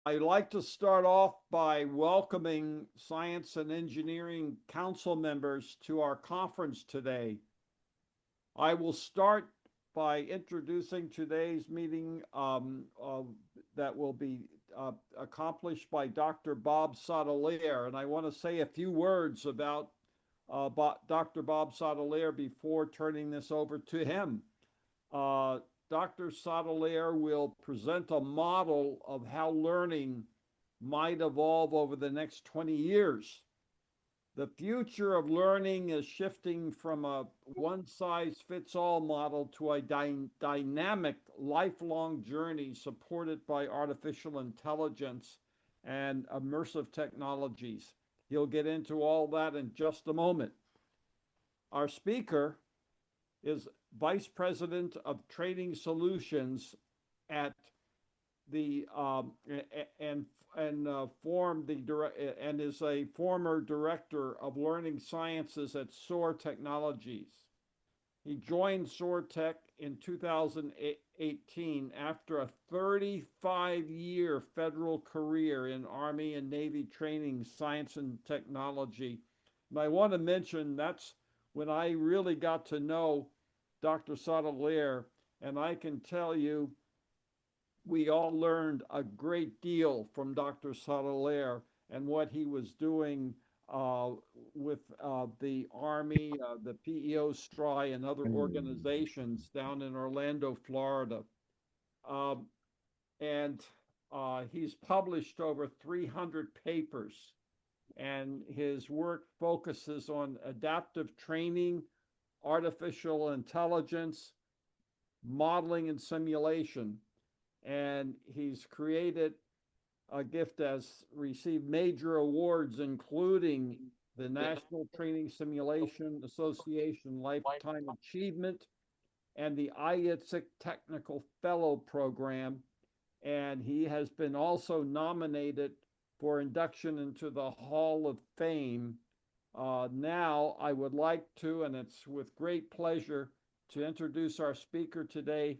I'd like to start off by welcoming Science and Engineering Council members to our conference today. I will start by introducing today's meeting that will be accomplished by Dr. Bob Sottilare. And I want to say a few words about Dr. Bob Sottilare before turning this over to him. Dr. Sottilare will present a model of how learning might evolve over the next 20 years. The future of learning is shifting from a one size fits all model to a dynamic, lifelong journey supported by artificial intelligence and immersive technologies. He'll get into all that in just a moment. Our speaker is Vice President of Training Solutions at the formed the and is a former director of learning sciences at SOAR Technologies. He joined SOAR Tech in 2018 after a 35-year federal career in Army and Navy training, science and technology. And I want to mention that's when I really got to know Dr. Sottilare, and I can tell you we all learned a great deal from Dr. Sottilare and what he was doing with the Army, the PEO STRI, and other organizations down in Orlando, Florida. Um, and he's published over 300 papers, and his work focuses on adaptive training, artificial intelligence, modeling, and simulation. And he's created a gift has received major awards, including the National Training Simulation Association Lifetime Achievement and the IITSEC Technical Fellow Program. And he has been also nominated for induction into the Hall of Fame. Now, I would like to, and it's with great pleasure, to introduce our speaker today,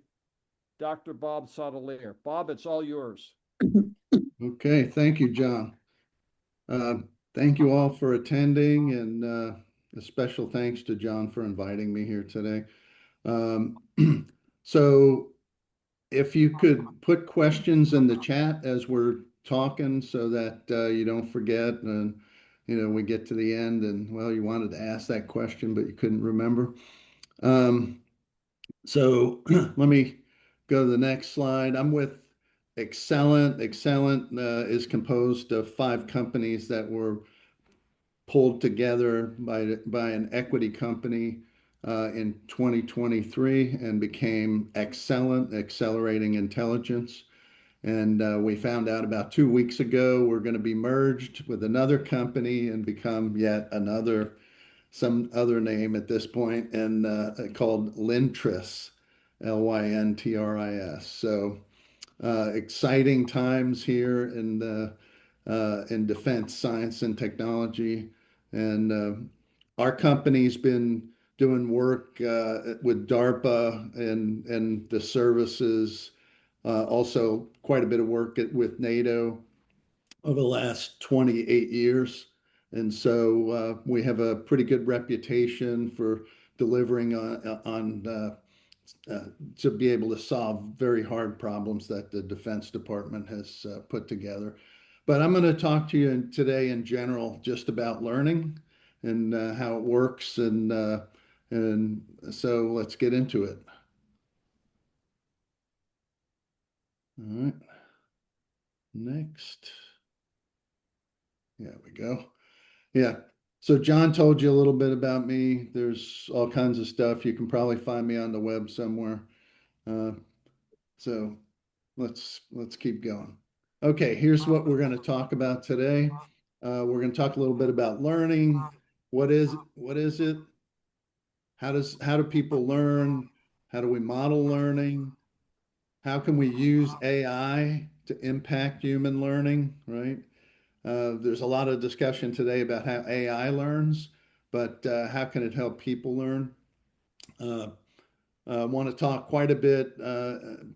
Dr. Bob Sottilare. Bob, it's all yours. Okay, thank you, John. Thank you all for attending, and a special thanks to John for inviting me here today. So if you could put questions in the chat as we're talking so that you don't forget and we get to the end and, well, you wanted to ask that question, but you couldn't remember. So let me go to the next slide. I'm with Excellent. Excellent is composed of 5 companies that were pulled together by an equity company in 2023 and became Excellent, Accelerating Intelligence. And we found out about 2 weeks ago we're going to be merged with another company and become yet another, some other name at this point, and called Lintris, Lyntris. So exciting times here in defense science and technology. And our company's been doing work with DARPA and the services, also quite a bit of work with NATO over the last 28 years. And so we have a pretty good reputation for delivering on to be able to solve very hard problems that the Defense Department has put together. But I'm going to talk to you today in general just about learning and how it works. And so let's get into it. All right. Next. There we go. Yeah. So John told you a little bit about me. There's all kinds of stuff. You can probably find me on the web somewhere. So let's keep going. Okay, here's what we're going to talk about today. We're going to talk a little bit about learning. What is it? How do people learn? How do we model learning? How can we use AI to impact human learning, right? There's a lot of discussion today about how AI learns, but how can it help people learn? Want to talk quite a bit,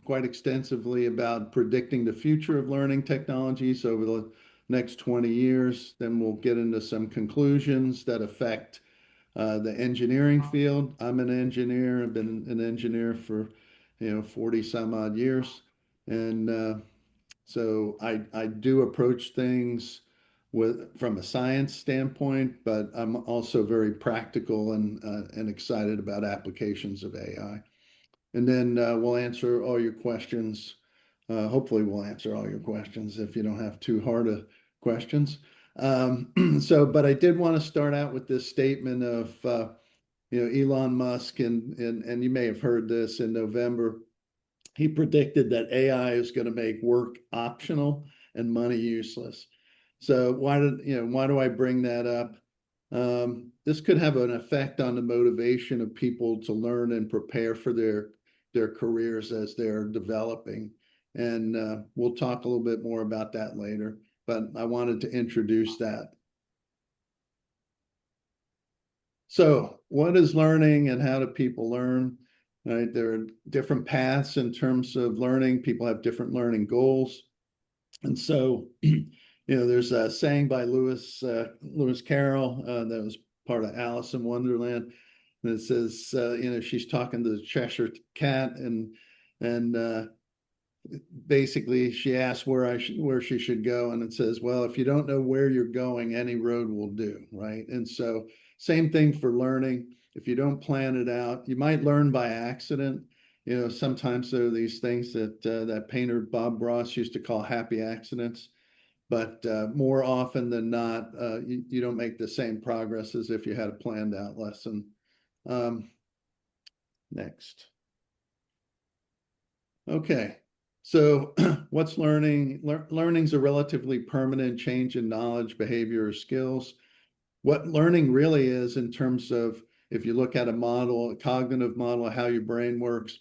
quite extensively about predicting the future of learning technologies over the next 20 years. Then we'll get into some conclusions that affect the engineering field. I'm an engineer. I've been an engineer for 40 some odd years. And so I do approach things from a science standpoint, but I'm also very practical and excited about applications of AI. And then we'll answer all your questions. Hopefully, we'll answer all your questions if you don't have too hard of questions. But I did want to start out with this statement of Elon Musk, and you may have heard this in November. He predicted that AI is going to make work optional and money useless. So why do I bring that up? This could have an effect on the motivation of people to learn and prepare for their careers as they're developing. And we'll talk a little bit more about that later, but I wanted to introduce that. So what is learning and how do people learn? Right? There are different paths in terms of learning. People have different learning goals. And so, there's a saying by Lewis Carroll that was part of Alice in Wonderland that says, she's talking to the Cheshire Cat, and basically she asks where she should go, and it says, well, if you don't know where you're going, any road will do, right? And so, same thing for learning. If you don't plan it out, you might learn by accident. Sometimes there are these things that painter Bob Ross used to call happy accidents, but more often than not, you don't make the same progress as if you had a planned out lesson. Next. Okay. So what's learning? Learning's a relatively permanent change in knowledge, behavior, or skills. What learning really is in terms of, if you look at a model, a cognitive model of how your brain works,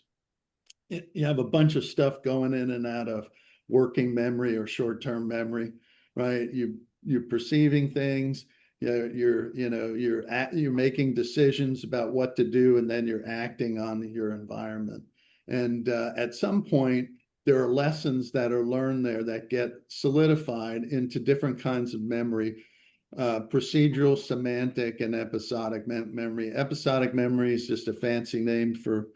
you have a bunch of stuff going in and out of working memory or short-term memory, right? You're perceiving things, you're making decisions about what to do, and then you're acting on your environment. And at some point, there are lessons that are learned there that get solidified into different kinds of memory. Procedural, semantic, and episodic memory. Episodic memory is just a fancy name for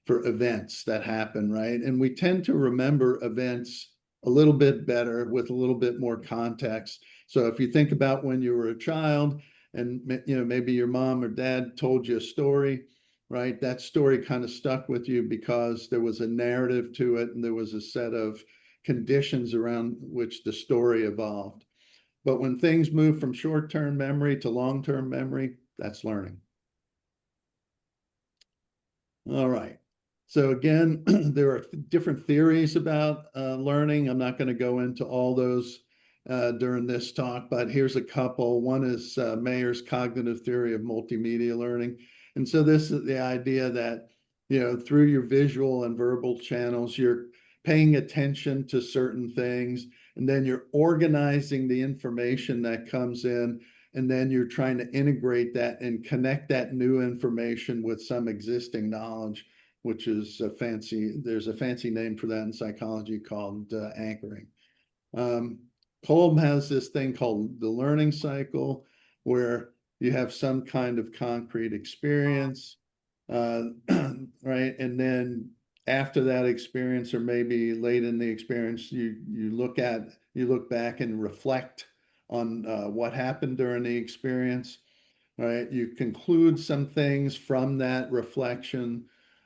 events that happen, right? And we tend to remember events a little bit better with a little bit more context. So if you think about when you were a child and maybe your mom or dad told you a story, right? That story kind of stuck with you because there was a narrative to it and there was a set of conditions around which the story evolved. But when things move from short-term memory to long-term memory, that's learning. All right. So again, there are different theories about learning. I'm not going to go into all those during this talk, but here's a couple. One is Mayer's cognitive theory of multimedia learning. And so this is the idea that, through your visual and verbal channels, you're paying attention to certain things, and then you're organizing the information that comes in, and then you're trying to integrate that and connect that new information with some existing knowledge, which is there's a fancy name for that in psychology called anchoring. Kolb has this thing called the learning cycle, where you have some kind of concrete experience, right? And then after that experience, or maybe late in the experience, you look back and reflect on what happened during the experience, right? You conclude some things from that reflection,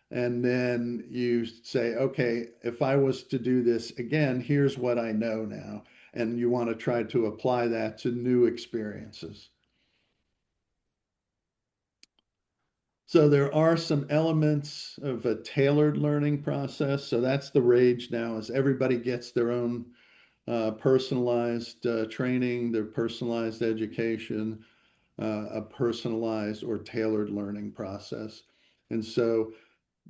and then you say, okay, if I was to do this again, here's what I know now. And you want to try to apply that to new experiences. So there are some elements of a tailored learning process. So that's the rage now, is everybody gets their own personalized training, their personalized education, a personalized or tailored learning process. And so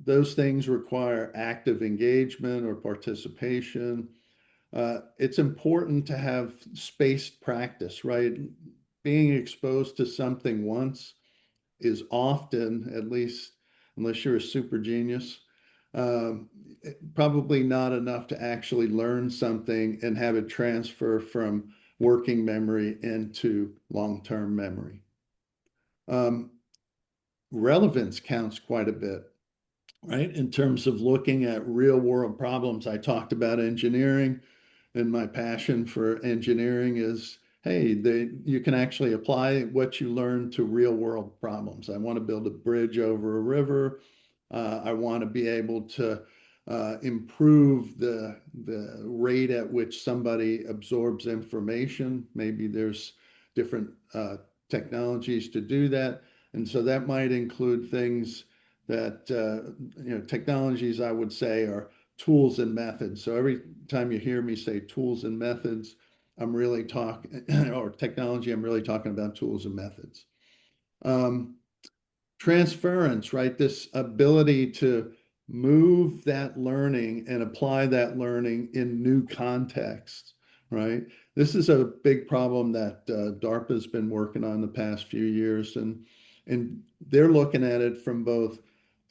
those things require active engagement or participation. It's important to have spaced practice, right? Being exposed to something once is often, at least unless you're a super genius. Um, Probably not enough to actually learn something and have it transfer from working memory into long-term memory. Um, Relevance counts quite a bit, right? In terms of looking at real world problems. I talked about engineering, and my passion for engineering is, hey, you can actually apply what you learn to real world problems. I want to build a bridge over a river. I want to be able to improve the rate at which somebody absorbs information. Maybe there's different technologies to do that. And so that might include things that, technologies I would say are tools and methods. So every time you hear me say tools and methods, I'm really talking, or technology, I'm really talking about tools and methods. Um, Transference, right? This ability to move that learning and apply that learning in new contexts, right? This is a big problem that DARPA's been working on the past few years, and they're looking at it from both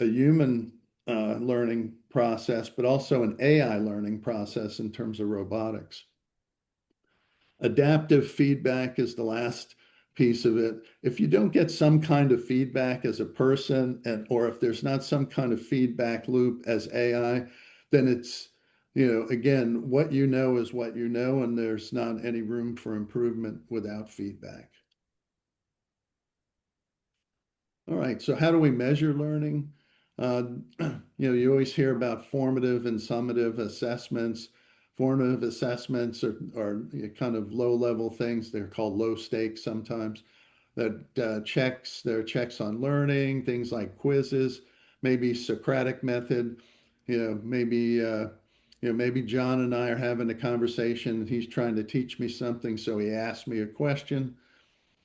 a human learning process, but also an AI learning process in terms of robotics. Adaptive feedback is the last piece of it. If you don't get some kind of feedback as a person, and or if there's not some kind of feedback loop as AI, then it's, again, what you know is what you know, and there's not any room for improvement without feedback. All right, so how do we measure learning? Uh, you always hear about formative and summative assessments. Formative assessments are kind of low-level things. They're called low stakes sometimes. That there are checks on learning, things like quizzes, maybe Socratic method. Maybe John and I are having a conversation and he's trying to teach me something, so he asks me a question.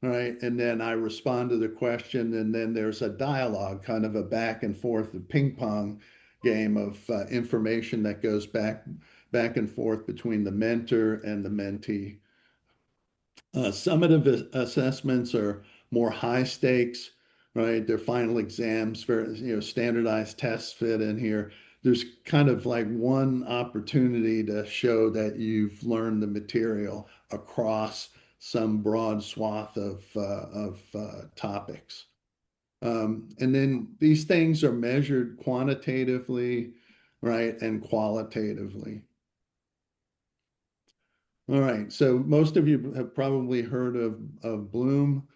All right. And then I respond to the question, and then there's a dialogue, kind of a back and forth, a ping pong game of information that goes back and forth between the mentor and the mentee. Summative assessments are more high stakes, right? They're final exams, very, standardized tests fit in here. There's kind of like one opportunity to show that you've learned the material across some broad swath of topics. And then these things are measured quantitatively, right, and qualitatively. All right, so most of you have probably heard of Bloom,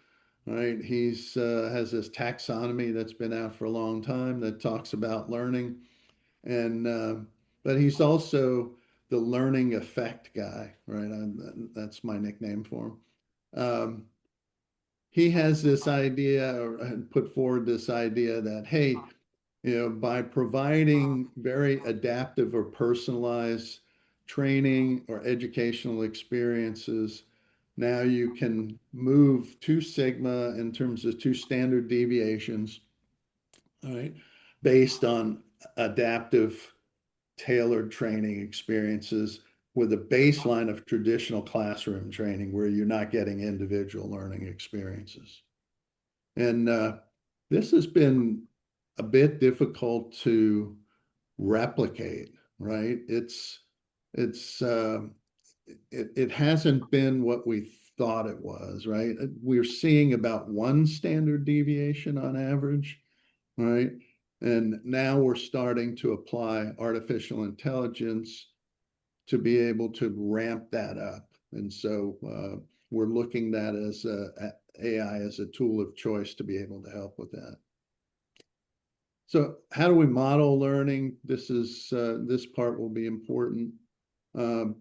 right? He's has this taxonomy that's been out for a long time that talks about learning, and but he's also the learning effect guy, right? That's my nickname for him. He has this idea, or put forward this idea that, hey, by providing very adaptive or personalized training or educational experiences, now you can move two sigma in terms of two standard deviations, all right, based on adaptive tailored training experiences with a baseline of traditional classroom training where you're not getting individual learning experiences. And this has been a bit difficult to replicate, right? It's it hasn't been what we thought it was, right? We're seeing about one standard deviation on average, right? And now we're starting to apply artificial intelligence to be able to ramp that up. And so we're looking at that as AI as a tool of choice to be able to help with that. So how do we model learning? This part will be important. Um,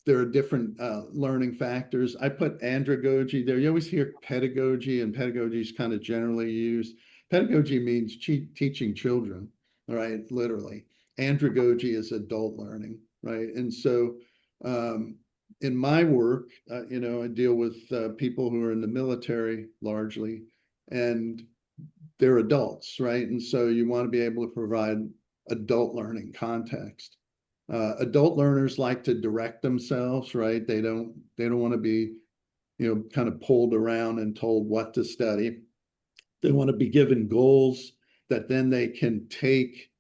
there are different learning factors. I put andragogy there. You always hear pedagogy, and pedagogy is kind of generally used. Pedagogy means teaching children, right? Literally. Andragogy is adult learning, right? And so um, in my work, I deal with people who are in the military largely, and they're adults, right? And so you want to be able to provide adult learning context. Adult learners like to direct themselves, right? They don't want to be, kind of pulled around and told what to study. They want to be given goals that then they can take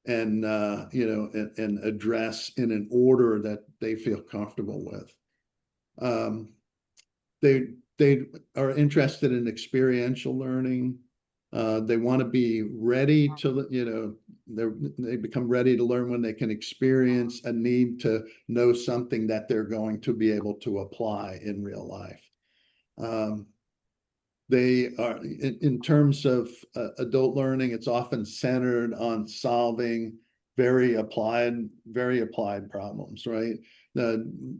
and and address in an order that they feel comfortable with. Um, they are interested in experiential learning. They want to be ready to, they become ready to learn when they can experience a need to know something that they're going to be able to apply in real life. Um, they are, in terms of adult learning, it's often centered on solving very applied problems, right?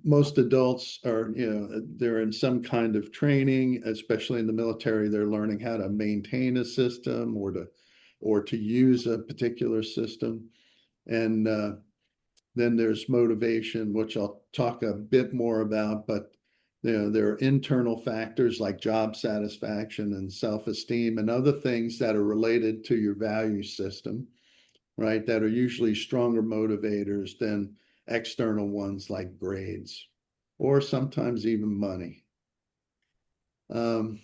Most adults are, they're in some kind of training, especially in the military. They're learning how to maintain a system or to use a particular system. And then there's motivation, which I'll talk a bit more about, but there are internal factors like job satisfaction and self-esteem and other things that are related to your value system, right? That are usually stronger motivators than external ones like grades or sometimes even money. Um,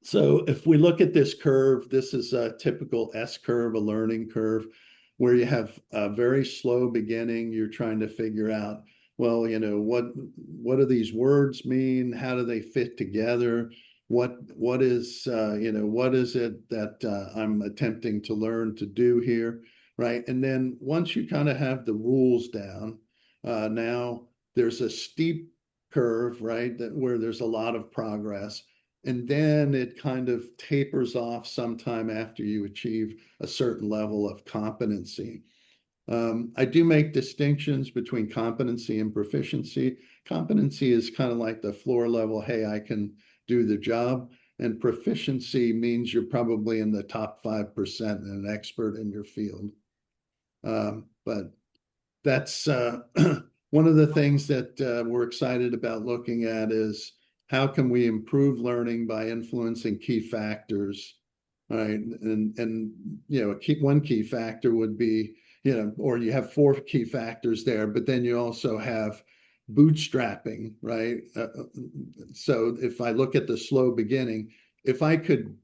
so if we look at this curve, this is a typical S curve, a learning curve, where you have a very slow beginning. You're trying to figure out, well, what do these words mean? How do they fit together? What is what is it that I'm attempting to learn to do here, right? And then once you kind of have the rules down, now there's a steep curve, right, where there's a lot of progress, and then it kind of tapers off sometime after you achieve a certain level of competency. I do make distinctions between competency and proficiency. Competency is kind of like the floor level, hey, I can do the job. And proficiency means you're probably in the top 5% and an expert in your field. But that's one of the things that we're excited about looking at is how can we improve learning by influencing key factors, right? And one key factor would be, or you have four key factors there, but then you also have bootstrapping, right? So if I look at the slow beginning, if I could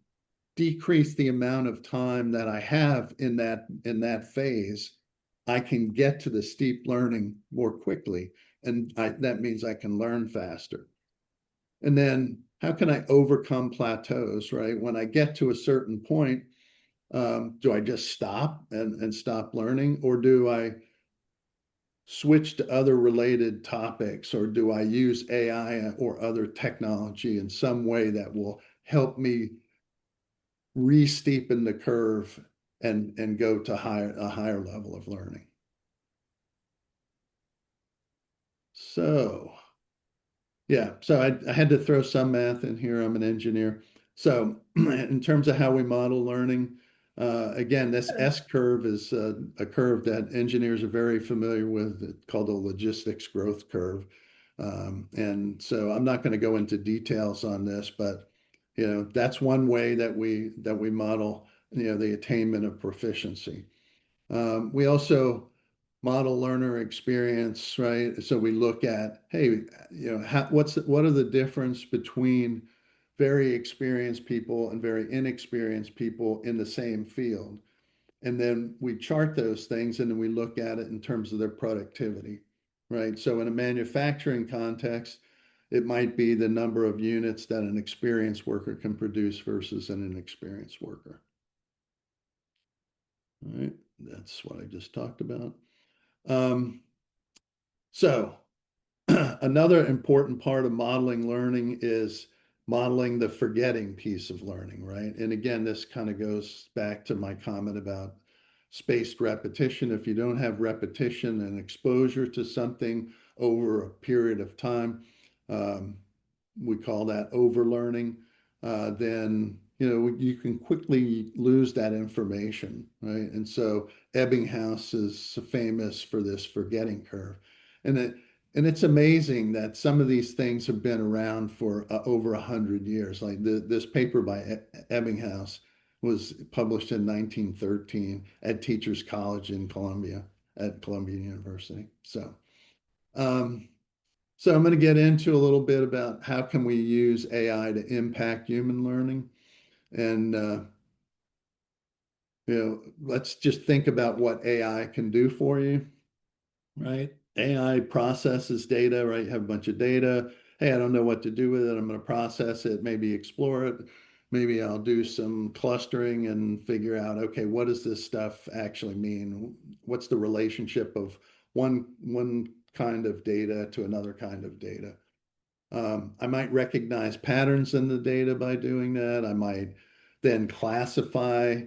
decrease the amount of time that I have in that phase, I can get to the steep learning more quickly. And that means I can learn faster. And then how can I overcome plateaus, right? When I get to a certain point, do I just stop and stop learning? Or do I switch to other related topics? Or do I use AI or other technology in some way that will help me re-steepen the curve and go to a higher level of learning? So yeah, so I had to throw some math in here. I'm an engineer. So in terms of how we model learning, again, this S curve is a curve that engineers are very familiar with. It's called a logistics growth curve. And so I'm not going to go into details on this, but that's one way that we model the attainment of proficiency. We also model learner experience, right? So we look at, hey, what are the difference between very experienced people and very inexperienced people in the same field? And then we chart those things and then we look at it in terms of their productivity, right? So in a manufacturing context, it might be the number of units that an experienced worker can produce versus an inexperienced worker. All right, that's what I just talked about. So another important part of modeling learning is modeling the forgetting piece of learning, right? And again, this kind of goes back to my comment about spaced repetition. If you don't have repetition and exposure to something over a period of time, um, we call that overlearning, then you can quickly lose that information, right? And so Ebbinghaus is famous for this forgetting curve, and it's amazing that some of these things have been around for over 100 years. Like this paper by Ebbinghaus was published in 1913 at Teachers College in Columbia, at Columbia University. Um, so I'm going to get into a little bit about how can we use AI to impact human learning. And let's just think about what AI can do for you, right? AI processes data, right? You have a bunch of data. Hey, I don't know what to do with it. I'm going to process it, maybe explore it. Maybe I'll do some clustering and figure out, okay, what does this stuff actually mean? What's the relationship of one kind of data to another kind of data? I might recognize patterns in the data by doing that. I might then classify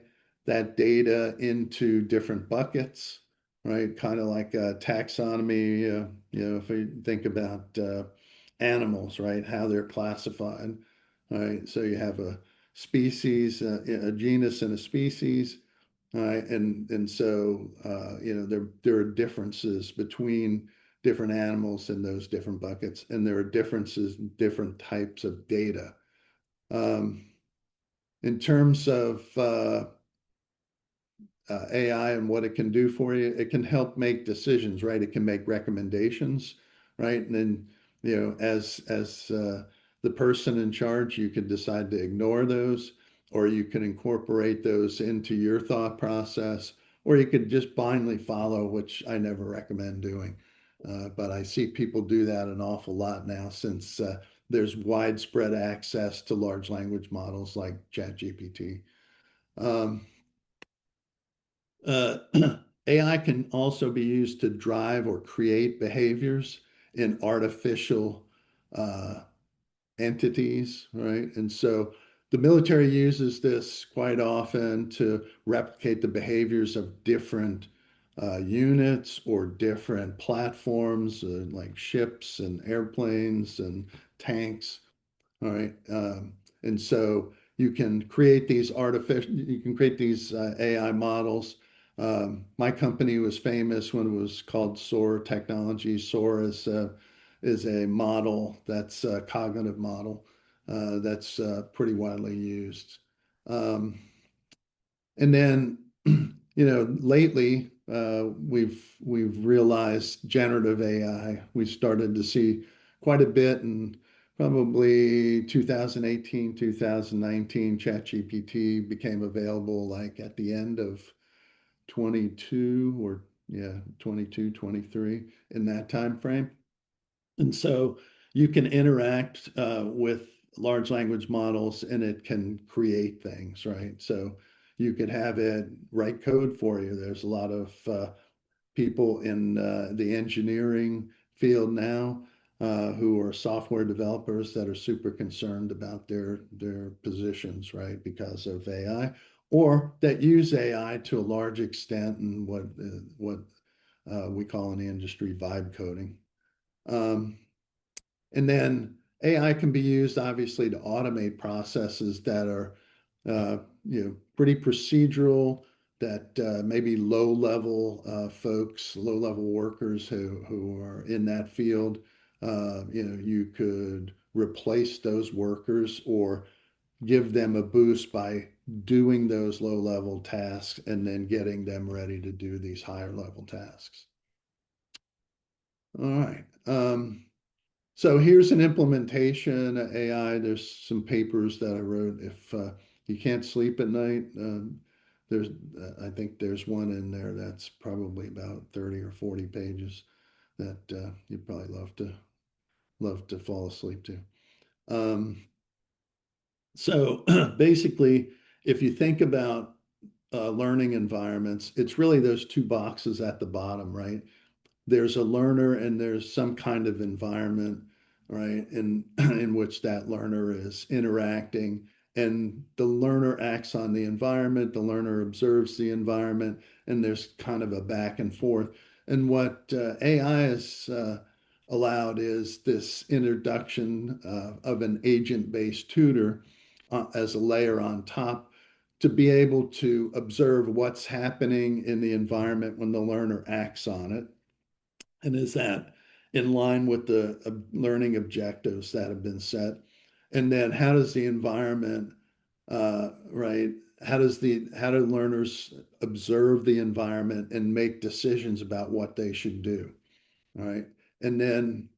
that data into different buckets, right? Kind of like a taxonomy, if we think about animals, right? How they're classified, right? So you have a species, a genus and a species, right? And so there are differences between different animals in those different buckets, and there are differences in different types of data. Um, in terms of AI and what it can do for you, it can help make decisions, right? It can make recommendations, right? And then, as the person in charge, you can decide to ignore those, or you can incorporate those into your thought process, or you could just blindly follow, which I never recommend doing. But I see people do that an awful lot now since there's widespread access to large language models like ChatGPT. Um, uh, AI can also be used to drive or create behaviors in artificial uh, entities, right? And so the military uses this quite often to replicate the behaviors of different units or different platforms, like ships and airplanes and tanks. All right. And so you can create these AI models. My company was famous when it was called SOAR Technology. SOAR is a model that's a cognitive model that's pretty widely used. Um, and then, lately we've realized generative AI. We started to see quite a bit in probably 2018, 2019. ChatGPT became available like at the end of 22 or yeah, 22, 23 in that time frame. And so you can interact with large language models and it can create things, right? So you could have it write code for you. There's a lot of people in the engineering field now who are software developers that are super concerned about their positions, right, because of AI, or that use AI to a large extent in what we call in the industry vibe coding. Um, and then AI can be used obviously to automate processes that are, pretty procedural, that maybe low-level folks, low-level workers who are in that field, you could replace those workers or give them a boost by doing those low-level tasks and then getting them ready to do these higher-level tasks. All right. So here's an implementation of AI. There's some papers that I wrote. If you can't sleep at night, there's I think there's one in there that's probably about 30 or 40 pages that you'd probably love to fall asleep to. Um, so basically, if you think about learning environments, it's really those two boxes at the bottom, right? There's a learner and there's some kind of environment, right, in which that learner is interacting. And the learner acts on the environment, the learner observes the environment, and there's kind of a back and forth. And what AI has allowed is this introduction of an agent-based tutor as a layer on top to be able to observe what's happening in the environment when the learner acts on it. And is that in line with the learning objectives that have been set? And then how does the environment, right? How do learners observe the environment and make decisions about what they should do, right? And then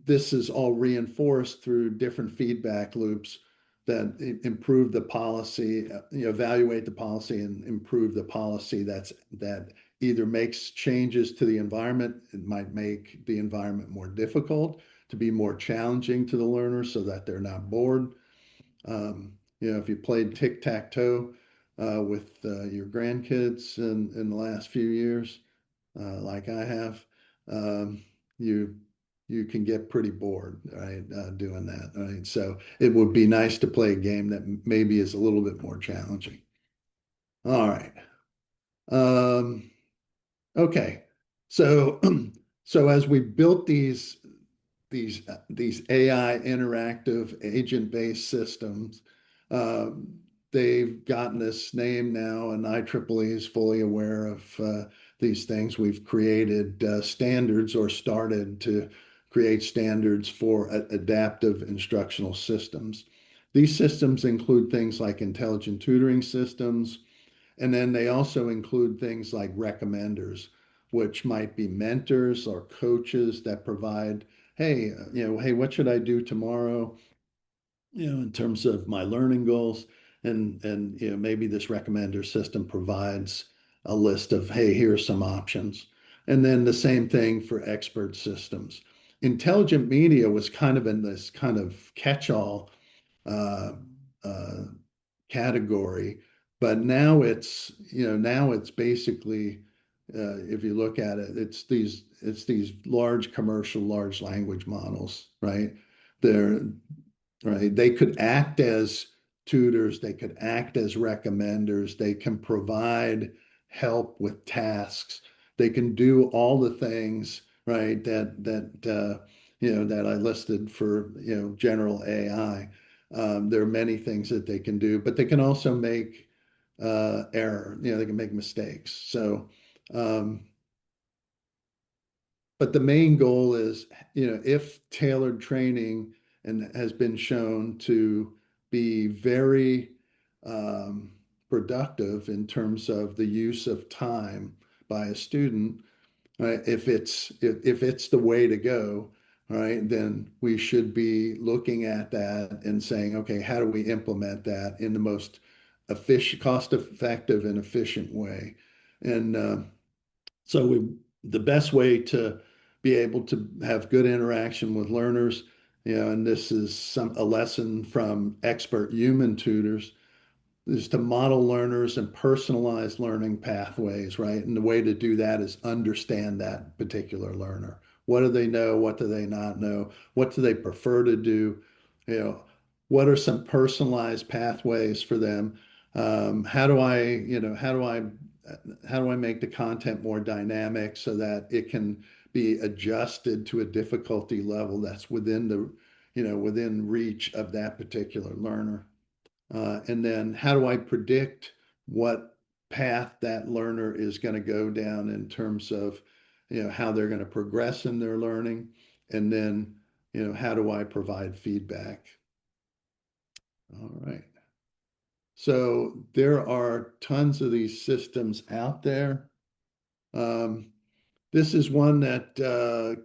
this is all reinforced through different feedback loops that improve the policy, evaluate the policy and improve the policy that either makes changes to the environment. It might make the environment more difficult, to be more challenging to the learners so that they're not bored. If you played tic-tac-toe with your grandkids in the last few years, like I have, um, you you can get pretty bored, right, doing that, right? So it would be nice to play a game that maybe is a little bit more challenging. All right. Um, okay. So so as we built these AI interactive agent-based systems. Um, they've gotten this name now, and IEEE is fully aware of these things. We've created standards or started to create standards for adaptive instructional systems. These systems include things like intelligent tutoring systems, and then they also include things like recommenders, which might be mentors or coaches that provide, hey, hey, what should I do tomorrow? In terms of my learning goals, and maybe this recommender system provides a list of, hey, here's some options. And then the same thing for expert systems. Intelligent media was kind of in this kind of catch-all uh, uh, category, but now it's basically, if you look at it, it's these large commercial large language models, right? They're right. They could act as tutors, they could act as recommenders, they can provide help with tasks, they can do all the things, right, that I listed for general AI. There are many things that they can do, but they can also make error. They can make mistakes. So um, but the main goal is, if tailored training and has been shown to be very um, productive in terms of the use of time by a student, right? If it's the way to go, right, then we should be looking at that and saying, okay, how do we implement that in the most efficient, cost-effective, and efficient way? And the best way to be able to have good interaction with learners, and this is a lesson from expert human tutors, is to model learners and personalize learning pathways, right? And the way to do that is understand that particular learner. What do they know? What do they not know? What do they prefer to do? You know, what are some personalized pathways for them? How do I, how do I make the content more dynamic so that it can be adjusted to a difficulty level that's within reach of that particular learner? And then how do I predict what path that learner is going to go down in terms of, how they're going to progress in their learning? And then, how do I provide feedback? All right. So there are tons of these systems out there. Um, this is one that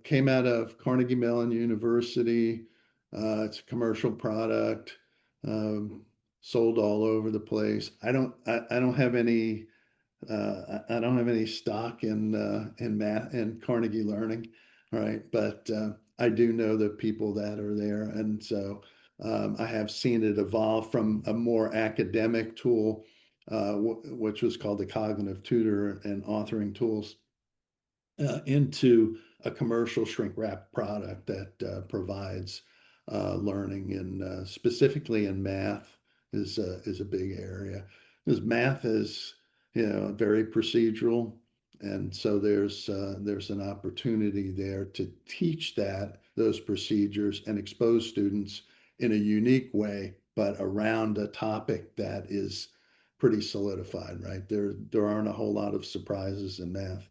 came out of Carnegie Mellon University. It's a commercial product, um, sold all over the place. I don't have any I don't have any stock in math and Carnegie Learning, right? But I do know the people that are there, and so I have seen it evolve from a more academic tool, which was called the Cognitive Tutor and Authoring Tools, into a commercial shrink wrap product that provides learning in specifically in math is a big area, because math is very procedural, and so there's an opportunity there to teach those procedures and expose students in a unique way, but around a topic that is pretty solidified, right? There aren't a whole lot of surprises in math,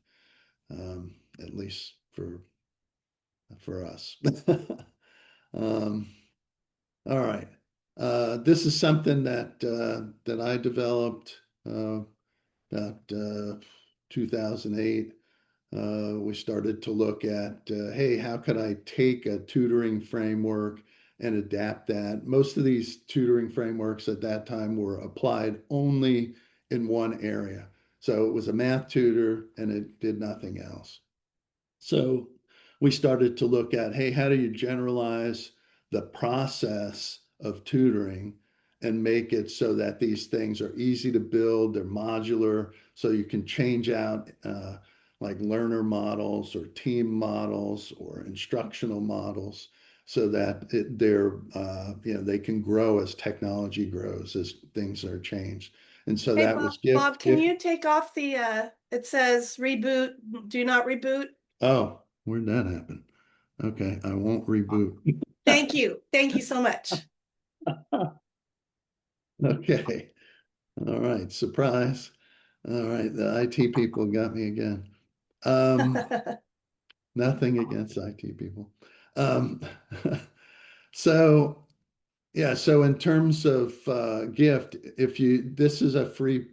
at least for us. um, all right. This is something that I developed about 2008. We started to look at, hey, how could I take a tutoring framework and adapt that. Most of these tutoring frameworks at that time were applied only in one area. So it was a math tutor and it did nothing else. So we started to look at, hey, how do you generalize the process of tutoring and make it so that these things are easy to build, they're modular, so you can change out like learner models or team models or instructional models so that they can grow as technology grows, as things are changed. And so Hey, that Bob, was gift, Can gift. you take off it says reboot, do not reboot? Oh, where'd that happen? Okay, I won't reboot. Thank you. Thank you so much. Okay, all right, surprise. All right, the IT people got me again. Um, Nothing against IT people. Um, so yeah, so in terms of gift, if you this is a free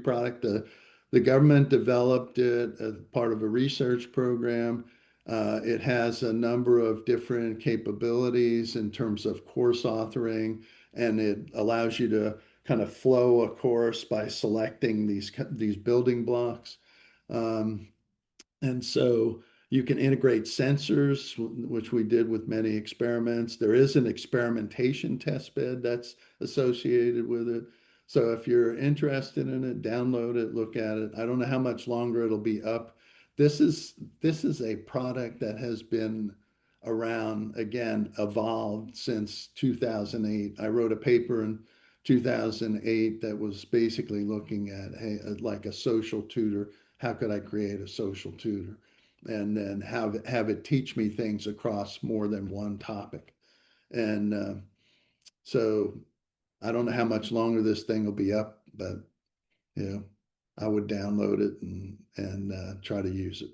product. The government developed it as part of a research program. It has a number of different capabilities in terms of course authoring, and it allows you to kind of flow a course by selecting these building blocks. Um, and so you can integrate sensors, which we did with many experiments. There is an experimentation test bed that's associated with it. So if you're interested in it, download it, look at it. I don't know how much longer it'll be up. This is a product that has been around, again, evolved since 2008. I wrote a paper in 2008 that was basically looking at, hey, like a social tutor. How could I create a social tutor? And then have it teach me things across more than one topic. And so I don't know how much longer this thing will be up, but you know, I would download it and try to use it.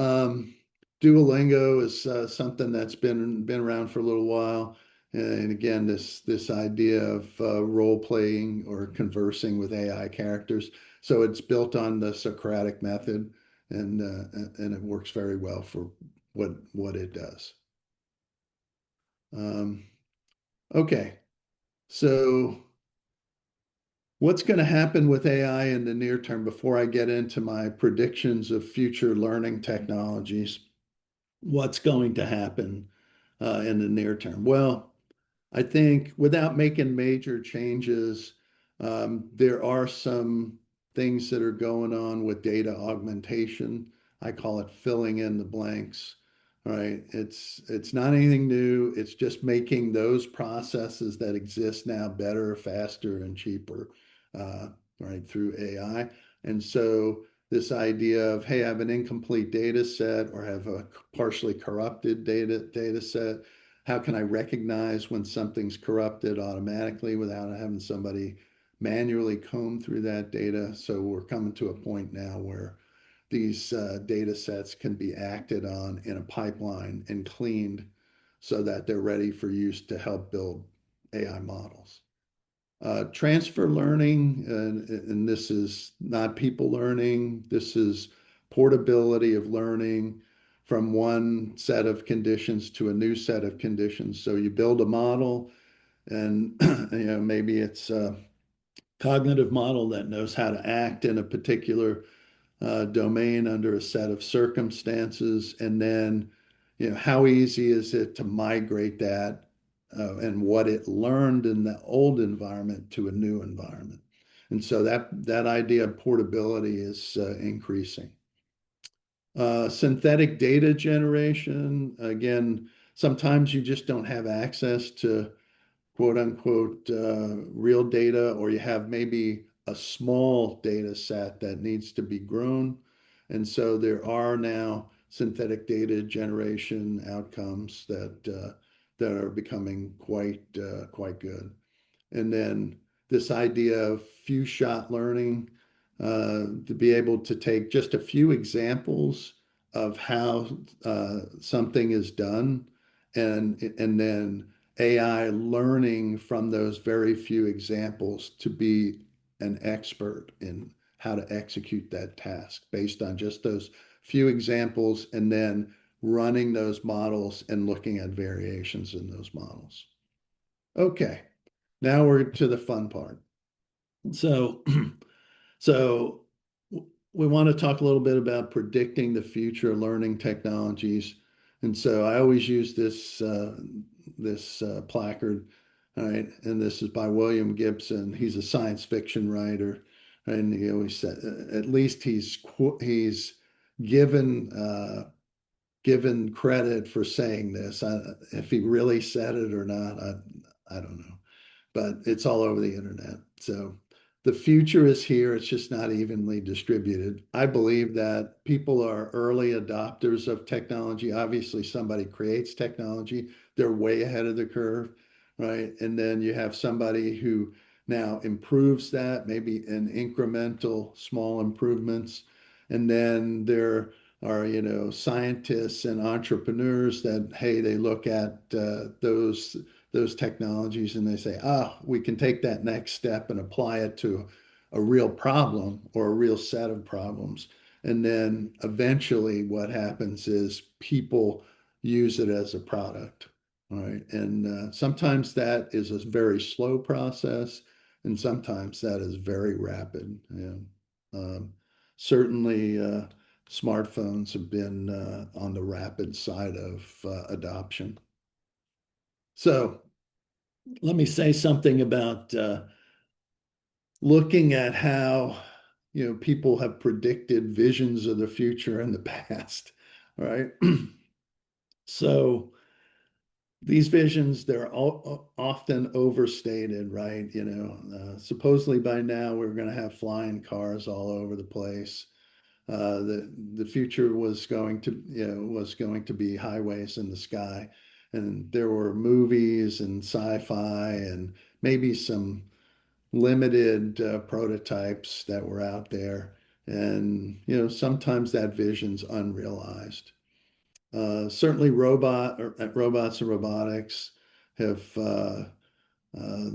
Um, Duolingo is something that's been around for a little while, and again, this idea of role playing or conversing with AI characters. So it's built on the Socratic method, and it works very well for what it does. Um, okay, so what's going to happen with AI in the near term before I get into my predictions of future learning technologies? What's going to happen in the near term? Well, I think without making major changes, there are some things that are going on with data augmentation. I call it filling in the blanks. All right, it's not anything new. It's just making those processes that exist now better, faster, and cheaper, uh, right, through AI. And so this idea of, hey, I have an incomplete data set or have a partially corrupted data set. How can I recognize when something's corrupted automatically without having somebody manually comb through that data? So we're coming to a point now where these data sets can be acted on in a pipeline and cleaned so that they're ready for use to help build AI models. Transfer learning, and this is not people learning, this is portability of learning from one set of conditions to a new set of conditions. So you build a model, and maybe it's a cognitive model that knows how to act in a particular domain under a set of circumstances, and then how easy is it to migrate that and what it learned in the old environment to a new environment. And so that idea of portability is increasing. Synthetic data generation, again, sometimes you just don't have access to quote unquote real data, or you have maybe a small data set that needs to be grown. And so there are now synthetic data generation outcomes that are becoming quite good. And then this idea of few shot learning, to be able to take just a few examples of how something is done, and then AI learning from those very few examples to be an expert in how to execute that task based on just those few examples, and then running those models and looking at variations in those models. Okay, now we're to the fun part. So, so we want to talk a little bit about predicting the future learning technologies. And so I always use this placard, all right, and this is by William Gibson. He's a science fiction writer, and he always said, at least he's given given credit for saying this. If he really said it or not, I don't know, but it's all over the internet. So the future is here. It's just not evenly distributed. I believe that people are early adopters of technology. Obviously, somebody creates technology, they're way ahead of the curve, right? And then you have somebody who now improves that, maybe in incremental small improvements. And then there are, scientists and entrepreneurs that, hey, they look at those technologies and they say, we can take that next step and apply it to a real problem or a real set of problems. And then eventually what happens is people use it as a product. All right. And sometimes that is a very slow process, and sometimes that is very rapid. Certainly, smartphones have been on the rapid side of adoption. So let me say something about looking at how people have predicted visions of the future in the past, right? So these visions, they're often overstated, right? Supposedly by now we're going to have flying cars all over the place. The future was going to be highways in the sky, and there were movies and sci-fi and maybe some limited prototypes that were out there, and sometimes that vision's unrealized. Certainly, robots and robotics have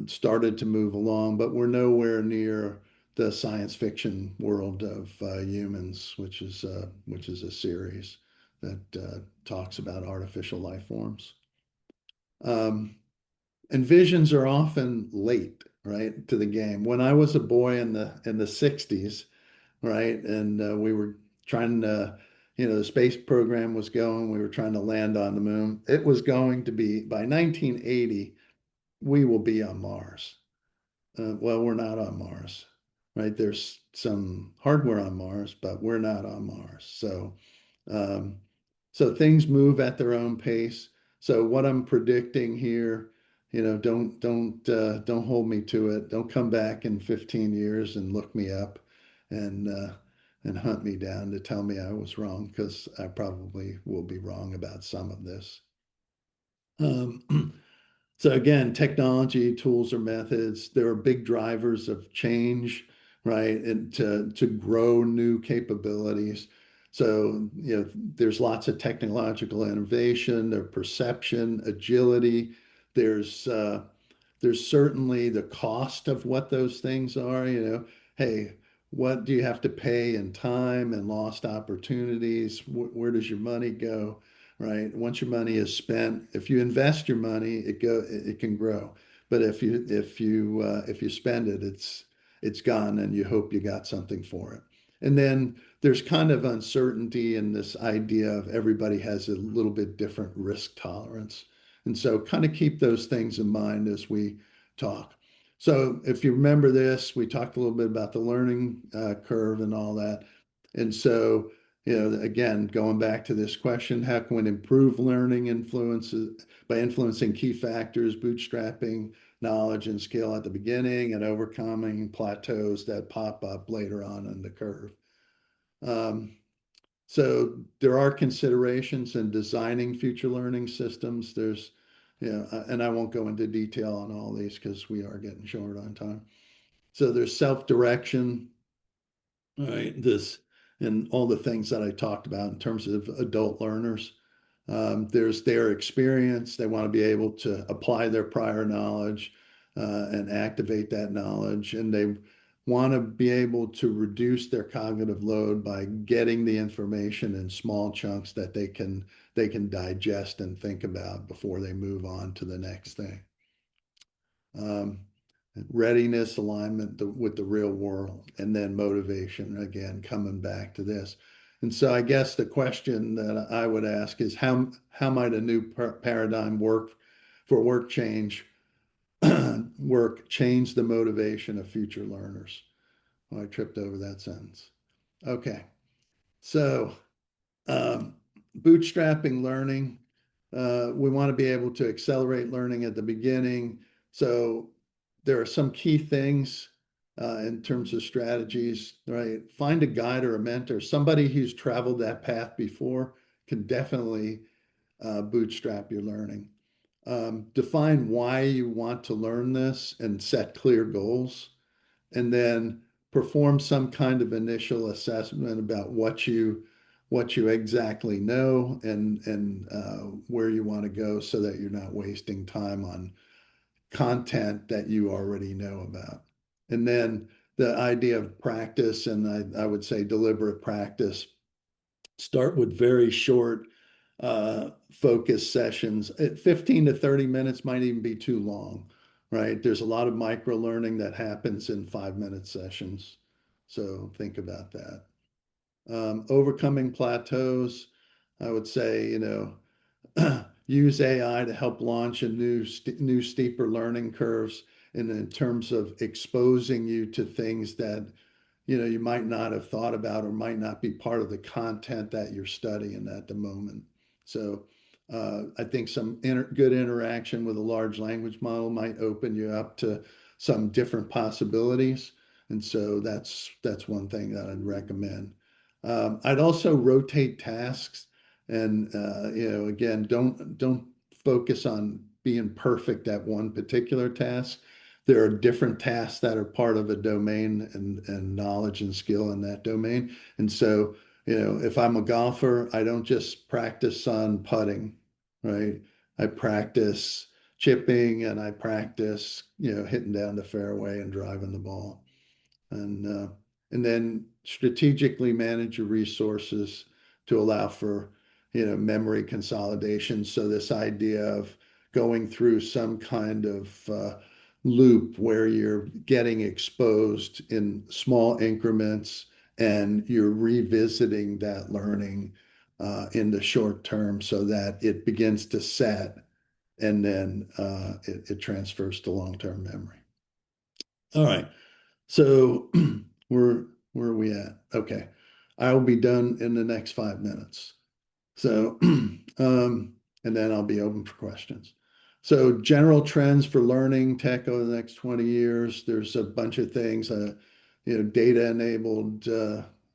started to move along, but we're nowhere near the science fiction world of humans, which is a series that talks about artificial life forms. And visions are often late, right, to the game. When I was a boy in the 60s, right, and we were trying to, the space program was going, we were trying to land on the moon. It was going to be, by 1980, we will be on Mars. Well, we're not on Mars, right? There's some hardware on Mars, but we're not on Mars. Um, so things move at their own pace. So what I'm predicting here, don't hold me to it. Don't come back in 15 years and look me up and hunt me down to tell me I was wrong, because I probably will be wrong about some of this. So again, technology, tools, or methods, there are big drivers of change, right? And to grow new capabilities. So, there's lots of technological innovation, there's perception, agility. There's certainly the cost of what those things are. Hey, what do you have to pay in time and lost opportunities? Where does your money go? Right? Once your money is spent, if you invest your money, it can grow. But if you spend it, it's gone, and you hope you got something for it. And then there's kind of uncertainty in this idea of everybody has a little bit different risk tolerance. And so kind of keep those things in mind as we talk. So if you remember this, we talked a little bit about the learning curve and all that. And so, again, going back to this question, how can we improve learning influences by influencing key factors, bootstrapping knowledge and skill at the beginning, and overcoming plateaus that pop up later on in the curve? So there are considerations in designing future learning systems. There's, and I won't go into detail on all these because we are getting short on time. So there's self-direction, right? This and all the things that I talked about in terms of adult learners. There's their experience. They want to be able to apply their prior knowledge and activate that knowledge. And want to be able to reduce their cognitive load by getting the information in small chunks that they can digest and think about before they move on to the next thing. Um, Readiness, alignment with the real world, and then motivation, again, coming back to this. And so I guess the question that I would ask is how might a new paradigm work for work change work change the motivation of future learners? Oh, I tripped over that sentence. Okay. So um, bootstrapping learning. We want to be able to accelerate learning at the beginning. So there are some key things in terms of strategies, right? Find a guide or a mentor. Somebody who's traveled that path before can definitely bootstrap your learning. Define why you want to learn this and set clear goals, and then perform some kind of initial assessment about what you exactly know and where you want to go so that you're not wasting time on content that you already know about. And then the idea of practice, and I would say deliberate practice, start with very short focus sessions. 15 to 30 minutes might even be too long, right? There's a lot of micro learning that happens in 5-minute sessions. So think about that. Overcoming plateaus, I would say, use AI to help launch a new steeper learning curves, and in terms of exposing you to things that you might not have thought about or might not be part of the content that you're studying at the moment. So I think some good interaction with a large language model might open you up to some different possibilities. And so that's one thing that I'd recommend. I'd also rotate tasks, and again, don't focus on being perfect at one particular task. There are different tasks that are part of a domain and knowledge and skill in that domain. And so, if I'm a golfer, I don't just practice on putting, right? I practice chipping and I practice, hitting down the fairway and driving the ball. And and then strategically manage your resources to allow for memory consolidation. So this idea of going through some kind of loop where you're getting exposed in small increments and you're revisiting that learning in the short term so that it begins to set, and then it transfers to long-term memory. All right. So where where are we at? Okay. I will be done in the next 5 minutes. So and then I'll be open for questions. So general trends for learning tech over the next 20 years. There's a bunch of things, data enabled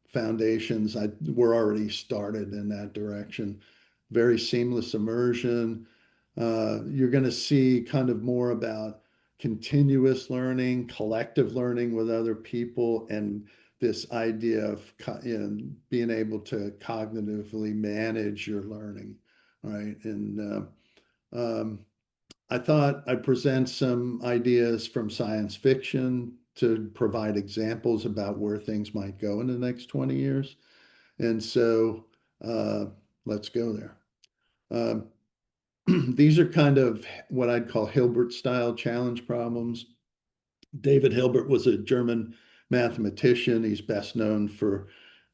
foundations. We're already started in that direction. Very seamless immersion. You're going to see kind of more about continuous learning, collective learning with other people, and this idea of being able to cognitively manage your learning, right? And I thought I'd present some ideas from science fiction to provide examples about where things might go in the next 20 years. And so uh, let's go there. Um, these are kind of what I'd call Hilbert style challenge problems. David Hilbert was a German mathematician. He's best known for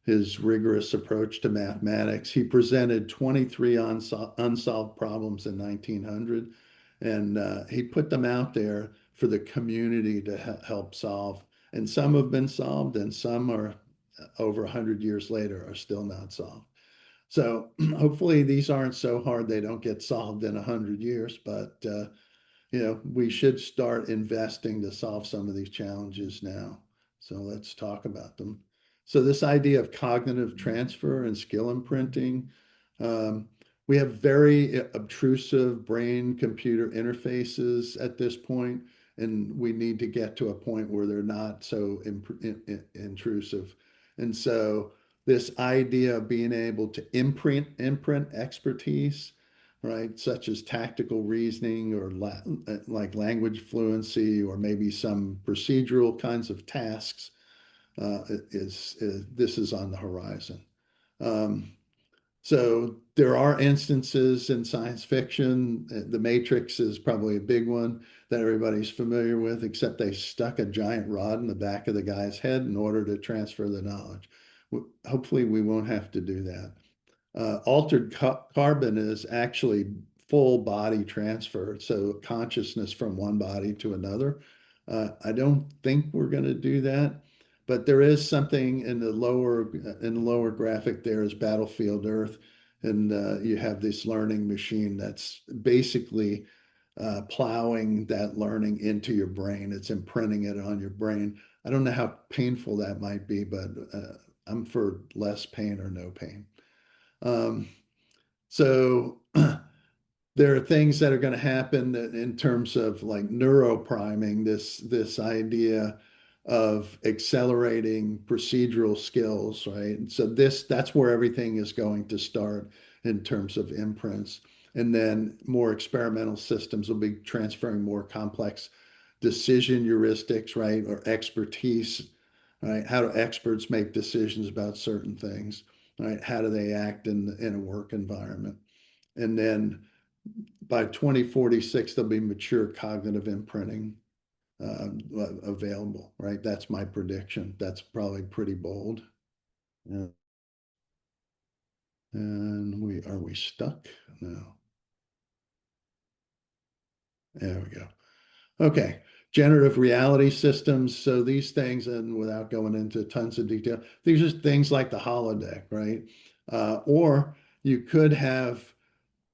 his rigorous approach to mathematics. He presented 23 unsolved problems in 1900, and he put them out there for the community to help solve. And some have been solved, and some are over 100 years later are still not solved. So hopefully these aren't so hard they don't get solved in 100 years, but we should start investing to solve some of these challenges now. So let's talk about them. So this idea of cognitive transfer and skill imprinting, um, we have very obtrusive brain-computer interfaces at this point, and we need to get to a point where they're not so intrusive. And so this idea of being able to imprint expertise right? Such as tactical reasoning or like language fluency or maybe some procedural kinds of tasks this is on the horizon. Um, so there are instances in science fiction. The Matrix is probably a big one that everybody's familiar with, except they stuck a giant rod in the back of the guy's head in order to transfer the knowledge. Hopefully, we won't have to do that. Altered carbon is actually full body transfer, so consciousness from one body to another. I don't think we're going to do that, but there is something in the lower graphic there is Battlefield Earth, and you have this learning machine that's basically plowing that learning into your brain. It's imprinting it on your brain. I don't know how painful that might be, but I'm for less pain or no pain. Um, so there are things that are going to happen in terms of like neuropriming, this idea of accelerating procedural skills, right? And so that's where everything is going to start in terms of imprints. And then more experimental systems will be transferring more complex decision heuristics, right? Or expertise, right? How do experts make decisions about certain things, right? How do they act in a work environment? And then by 2046, there'll be mature cognitive imprinting uh, available, right? That's my prediction. That's probably pretty bold. Yeah. And are we stuck? No. There we go. Okay. Generative reality systems. So these things, and without going into tons of detail, these are things like the holodeck, right? Or you could have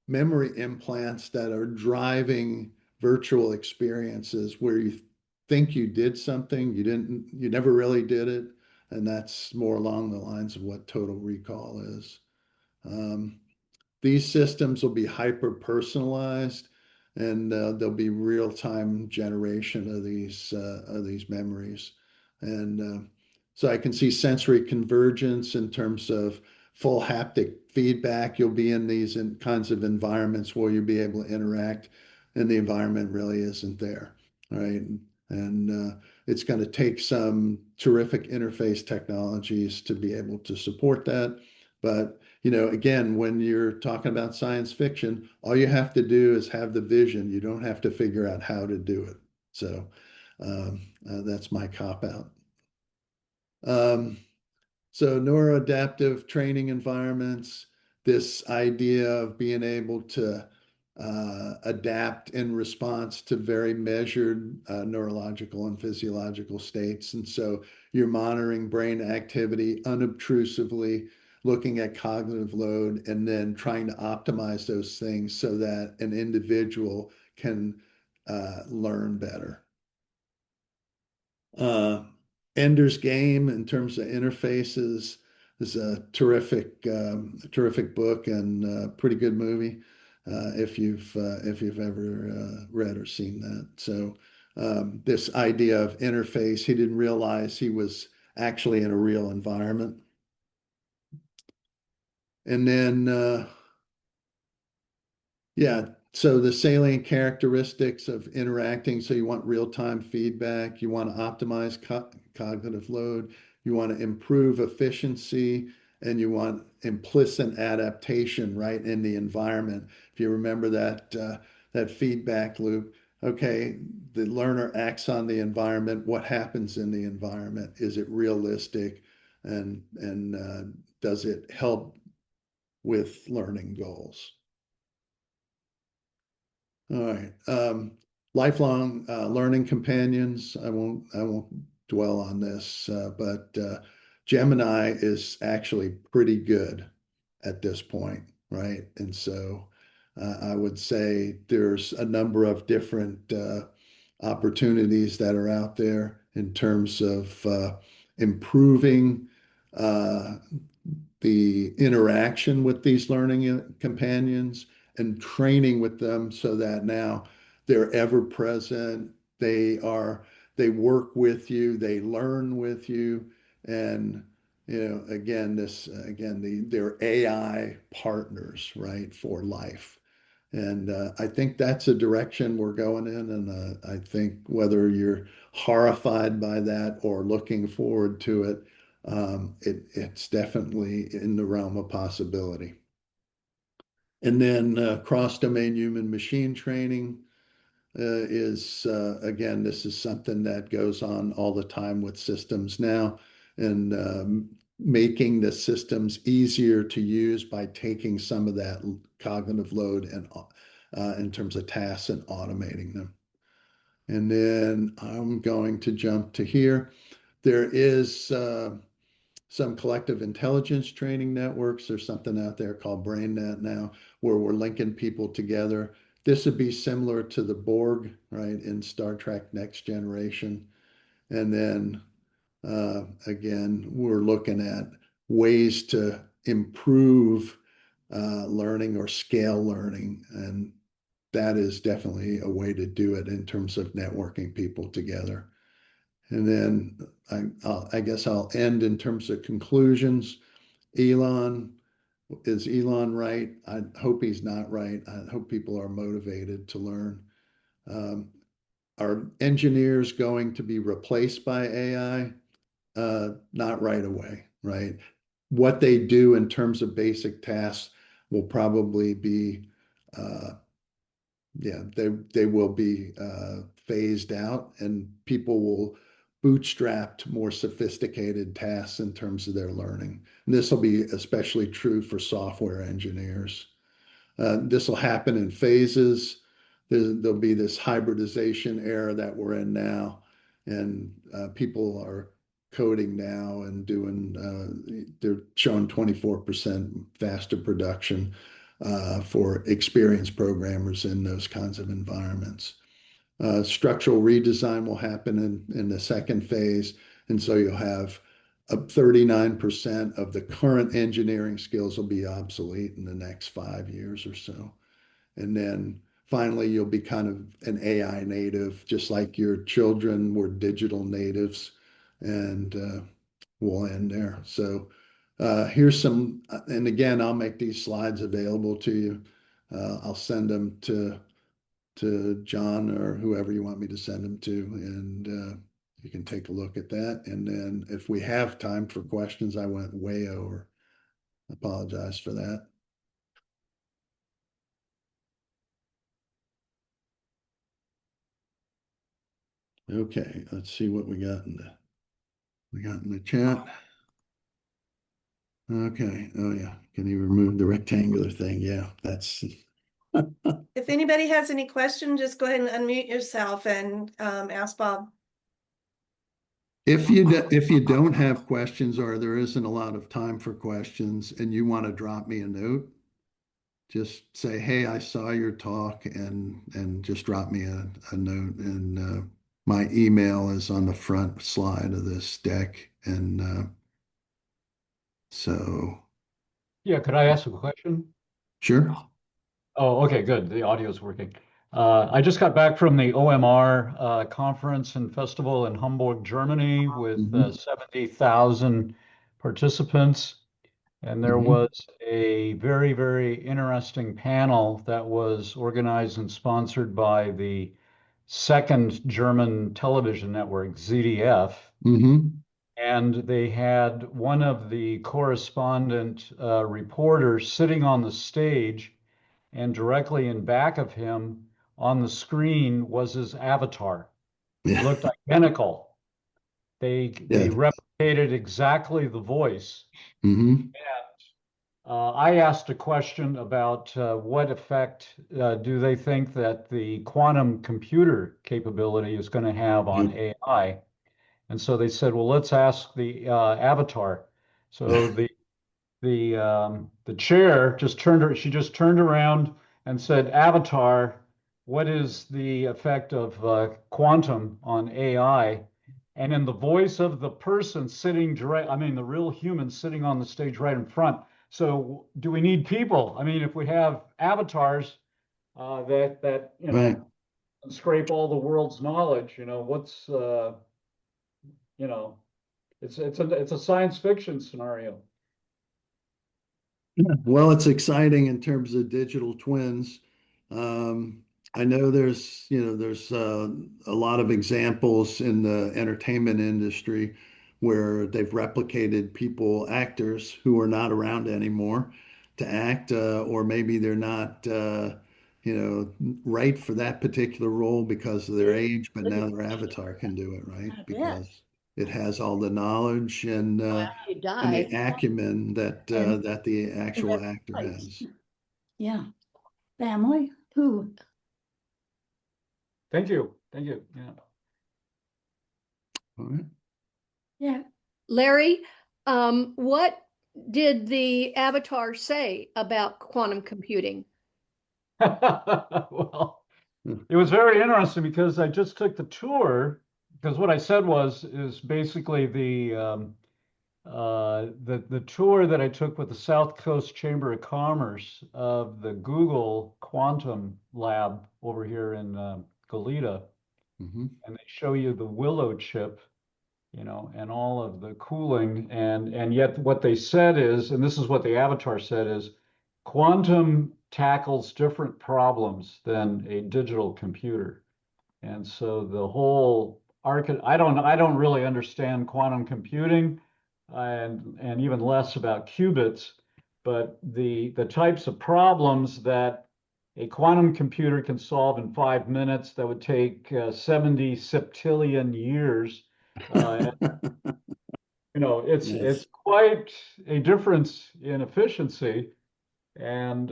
memory implants that are driving virtual experiences where you think you did something, you never really did it. And that's more along the lines of what total recall is. Um, these systems will be hyper personalized and there'll be real time generation of these memories. And so I can see sensory convergence in terms of full haptic feedback. You'll be in these kinds of environments where you'll be able to interact and the environment really isn't there. Right. And it's going to take some terrific interface technologies to be able to support that. But again, when you're talking about science fiction, all you have to do is have the vision. You don't have to figure out how to do it. So that's my cop out. Um, so neuroadaptive training environments, this idea of being able to adapt in response to very measured neurological and physiological states. And so you're monitoring brain activity unobtrusively, looking at cognitive load, and then trying to optimize those things so that an individual can learn better. Uh, Ender's Game in terms of interfaces is a terrific book and pretty good movie if you've ever read or seen that. So this idea of interface, he didn't realize he was actually in a real environment. And then yeah. So the salient characteristics of interacting. So you want real-time feedback. You want to optimize cognitive load. You want to improve efficiency, and you want implicit adaptation right in the environment. If you remember that feedback loop, okay, the learner acts on the environment. What happens in the environment? Is it realistic, and does it help with learning goals? All right. Lifelong learning companions. I won't dwell on this, but Gemini is actually pretty good at this point, right? And so I would say there's a number of different opportunities that are out there in terms of improving uh, the interaction with these learning companions and training with them so that now they're ever present. They work with you, they learn with you, and again they're AI partners, right, for life. And I think that's a direction we're going in. And I think whether you're horrified by that or looking forward to it, it's definitely in the realm of possibility. And then cross-domain human machine training is, again, this is something that goes on all the time with systems now, and making the systems easier to use by taking some of that cognitive load and in terms of tasks and automating them. And then I'm going to jump to here. There is some collective intelligence training networks. There's something out there called BrainNet now, where we're linking people together. This would be similar to the Borg, right, in Star Trek Next Generation. And then again, we're looking at ways to improve learning or scale learning. And that is definitely a way to do it in terms of networking people together. And then I guess I'll end in terms of conclusions. Elon, is Elon right? I hope he's not right. I hope people are motivated to learn. Um, are engineers going to be replaced by AI? Not right away, right? What they do in terms of basic tasks will probably be yeah, they will be phased out, and people will bootstrap more sophisticated tasks in terms of their learning. And this will be especially true for software engineers. This will happen in phases. There'll be this hybridization era that we're in now, and people are coding now and doing, they're showing 24% faster production for experienced programmers in those kinds of environments. Structural redesign will happen in the second phase. And so you'll have 39% of the current engineering skills will be obsolete in the next 5 years or so. And then finally, you'll be kind of an AI native, just like your children were digital natives. And we'll end there. So here's some, and again, I'll make these slides available to you. I'll send them to John or whoever you want me to send them to, and you can take a look at that. And then if we have time for questions, I went way over. Apologize for that. Okay, let's see what we got in the chat. Okay, oh yeah, can you remove the rectangular thing? Yeah, that's If anybody has any questions, just go ahead and unmute yourself and ask Bob. if you don't have questions or there isn't a lot of time for questions and you want to drop me a note, just say, hey, I saw your talk, and just drop me a note. And my email is on the front slide of this deck. And so Yeah, could I ask a question? sure. Oh, okay, good. The audio is working. I just got back from the OMR conference and festival in Hamburg, Germany, with Mhm. 70,000 participants. And there Mhm. was a very, very interesting panel that was organized and sponsored by the second German television network, ZDF. Mhm. And they had one of the correspondent reporters sitting on the stage, and directly in back of him on the screen was his avatar. He Yeah. looked identical. They Yeah. replicated exactly the voice. Mhm. I asked a question about what effect do they think that the quantum computer capability is going to have on Yep. AI? And so they said, well, let's ask the avatar. So the chair just turned her, she just turned around and said, Avatar, what is the effect of quantum on AI? And in the voice of the person sitting direct, I mean, the real human sitting on the stage right in front. So do we need people? I mean, if we have avatars that Right. scrape all the world's knowledge, what's you know, it's a science fiction scenario. Well, it's exciting in terms of digital twins. I know there's a lot of examples in the entertainment industry where they've replicated actors who are not around anymore to act, or maybe they're not, right for that particular role because of their age, but now their avatar can do it, right? I bet. Because it has all the knowledge and You and the die. acumen that And- that the actual that's actor right. has. Yeah. Family, who? Thank you. Thank you. Yeah. All right. Yeah. Larry, what did the avatar say about quantum computing? Well, it was very interesting because I just took the tour. Because what I said is basically the tour that I took with the South Coast Chamber of Commerce of the Google Quantum Lab over here in Goleta, Mhm. and they show you the Willow chip, and all of the cooling, and yet what they said is, and this is what the avatar said is, quantum tackles different problems than a digital computer. And so the whole I don't really understand quantum computing and even less about qubits, but the types of problems that a quantum computer can solve in 5 minutes that would take 70 septillion years. Uh, it's Yes. quite a difference in efficiency, and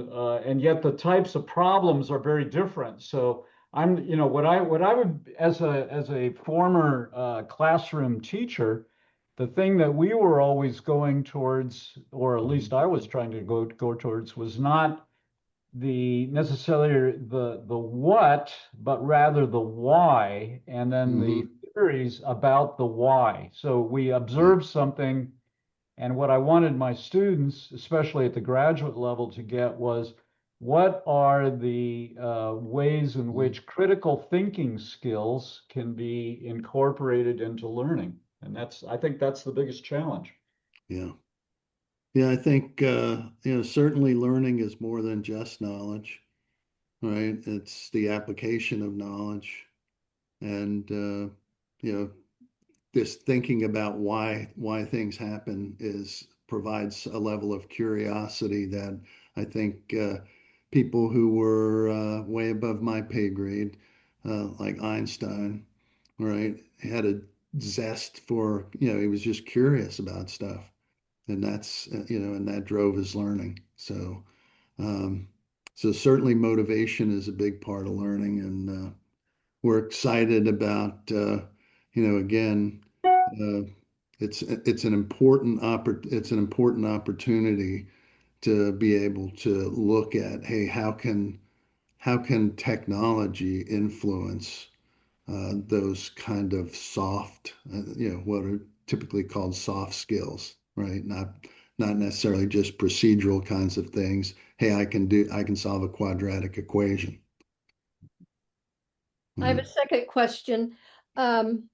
yet the types of problems are very different. So what I would, as a former classroom teacher, the thing that we were always going towards, or at least I was trying to go towards, was not the necessarily the what, but rather the why, and then the Hmm. theories about the why. So we Yeah. observe something, and what I wanted my students, especially at the graduate level, to get was what are the ways in Mhm. which critical thinking skills can be incorporated into learning? And I think that's the biggest challenge. Yeah. Yeah, I think certainly learning is more than just knowledge, right? It's the application of knowledge and you know, this thinking about why things happen is provides a level of curiosity that I think people who were way above my pay grade, like Einstein, right, had a zest for, he was just curious about stuff, and that's and that drove his learning. Um, so certainly motivation is a big part of learning, and we're excited about again, uh, it's an important opportunity to be able to look at, hey, how can technology influence those kind of soft, what are typically called soft skills, right? Not necessarily just procedural kinds of things. Hey, I can solve a quadratic equation. I have Right? a second question. Um,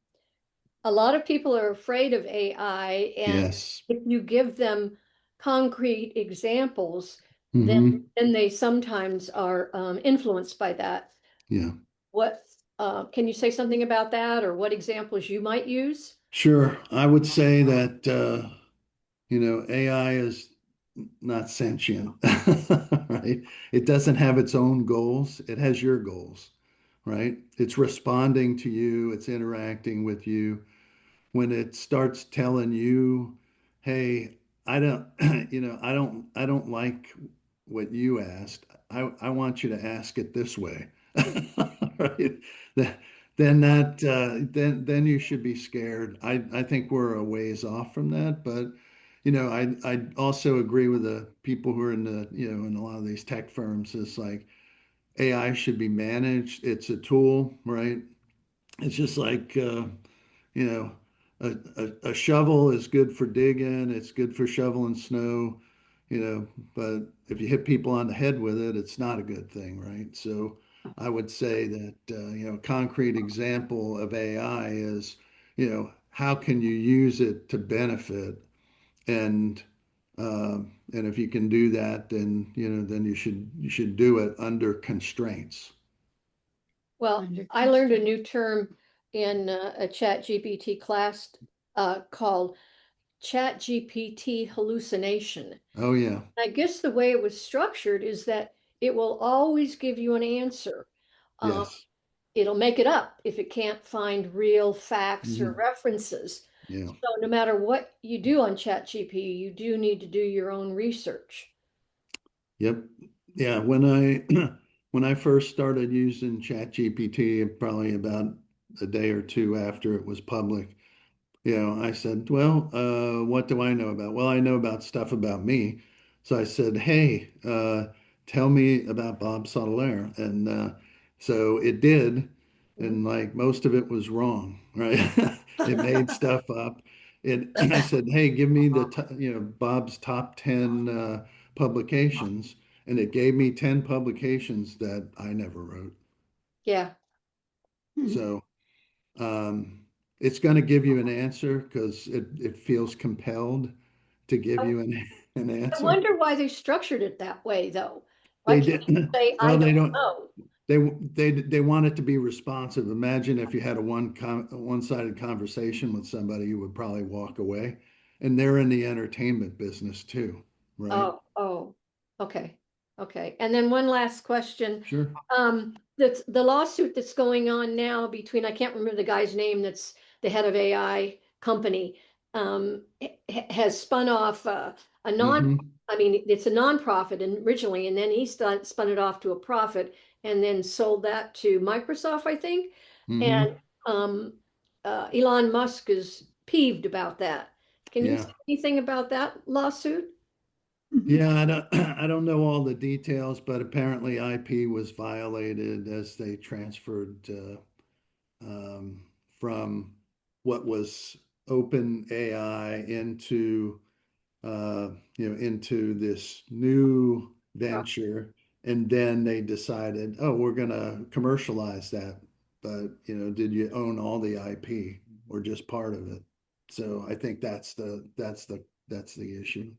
a lot of people are afraid of AI, and Yes. if you give them concrete examples, then Hmm. then they sometimes are influenced by that. Yeah. What can you say something about that, or what examples you might use? Sure. I would say that AI is not sentient, right? It doesn't have its own goals. It has your goals, right? It's responding to you, it's interacting with you. When it starts telling you, hey, I don't, I don't like what you asked. I want you to ask it this way, right? Th- then you should be scared. I think we're a ways off from that, but I also agree with the people who are in in a lot of these tech firms. It's like AI should be managed. It's a tool, right? It's just like you know, a shovel is good for digging, it's good for shoveling snow, but if you hit people on the head with it, it's not a good thing, right? So I would say that, a concrete example of AI is, how can you use it to benefit and And if you can do that, then, then you should do it under constraints. Well, Under I learned a new term in a chat GPT class called chat GPT hallucination. Oh, yeah. I guess the way it was structured is that it will always give you an answer. Yes. It'll make it up if it can't find real facts or Mhm. references. Yeah. So no matter what you do on ChatGPT, you do need to do your own research. Yep. Yeah. When I when I first started using ChatGPT, probably about a day or two after it was public, I said, well, what do I know about? Well, I know about stuff about me. So I said, hey, tell me about Bob Sottilare. And so it did. And like most of it was wrong, right? It made stuff up. I said, hey, give me Bob's top 10 publications. And it gave me 10 publications that I never wrote. Yeah, So um, it's going to give you an answer because it feels compelled to give you an I answer. wonder why they structured it that way, though. Why They can't you did say, I well. They don't don't. know? They want it to be responsive. Imagine if you had a one-sided conversation with somebody, you would probably walk away. And they're in the entertainment business too, right? Oh, okay, okay. And then one last question. Sure. The lawsuit that's going on now between, I can't remember the guy's name, that's the head of AI company, has spun off a non, Hmm. I mean, it's a nonprofit originally, and then he spun it off to a profit and then sold that to Microsoft, I think. Hmm. And Elon Musk is peeved about that. Can you Yeah. say anything about that lawsuit? Yeah, I don't know all the details, but apparently IP was violated as they transferred um, from what was open AI into this new venture, and then they decided, oh, we're going to commercialize that. But did you own all the IP or just part of it? So I think that's the issue.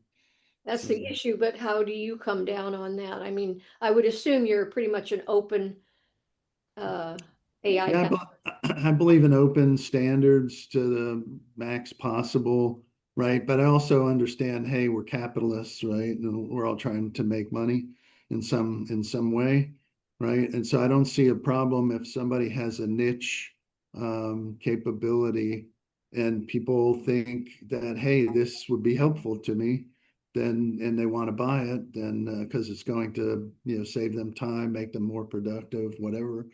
That's So the issue, but how do you come down on that? I mean, I would assume you're pretty much an open AI yeah, guy. I believe in open standards to the max possible, right? But I also understand, hey, we're capitalists, right? And we're all trying to make money in some way, right? And so I don't see a problem if somebody has a niche capability and people think that, hey, this would be helpful to me, then and they want to buy it, then because it's going to save them time, make them more productive, whatever,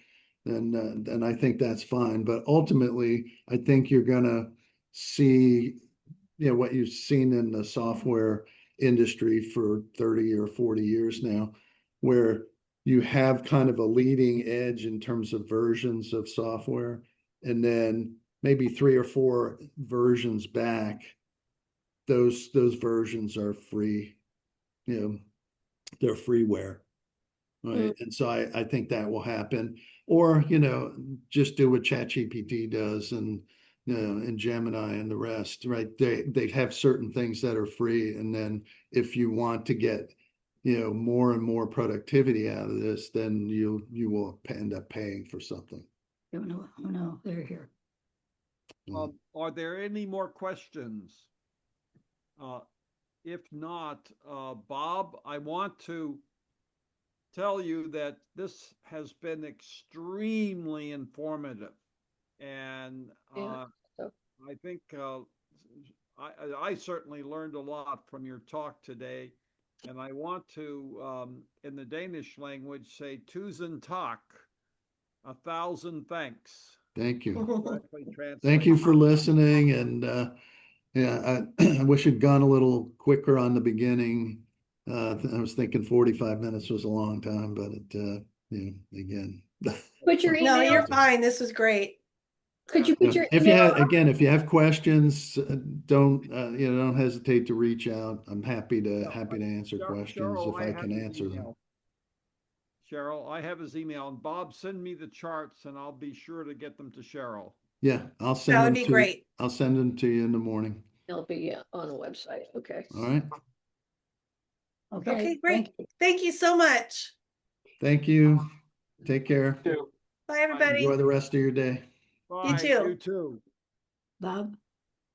then I think that's fine. But ultimately, I think you're gonna see, what you've seen in the software industry for 30 or 40 years now, where you have kind of a leading edge in terms of versions of software, and then maybe 3 or 4 versions back, those versions are free, they're freeware. Mm. Right. And so I think that will happen. Or, just do what ChatGPT does and Gemini and the rest, right? They have certain things that are free. And then if you want to get, more and more productivity out of this, then you will end up paying for something. Oh no, oh no, they're here. Are there any more questions? If not, Bob, I want to tell you that this has been extremely informative. And Yeah. So, I think I certainly learned a lot from your talk today. And I want to, in the Danish language, say tusind tak, 1,000 thanks. Thank you. Directly Thank you translate. for listening. And yeah, I wish it'd gone a little quicker on the beginning. I was thinking 45 minutes was a long time, but again. put your No, email, you're fine. This was great. could you put Yeah, your email? if you have questions, don't hesitate to reach out. I'm happy to answer questions Cheryl, if I I have can his answer them. email. Cheryl, I have his email. And Bob, send me the charts and I'll be sure to get them to Cheryl. Yeah, That would be great. I'll send them to you in the morning. It'll be on the website. Okay. All right. Okay, great. thank you. Thank you so much. Thank you. Take care. Bye, everybody. Enjoy the rest of your day. Bye. too. You too. Bob?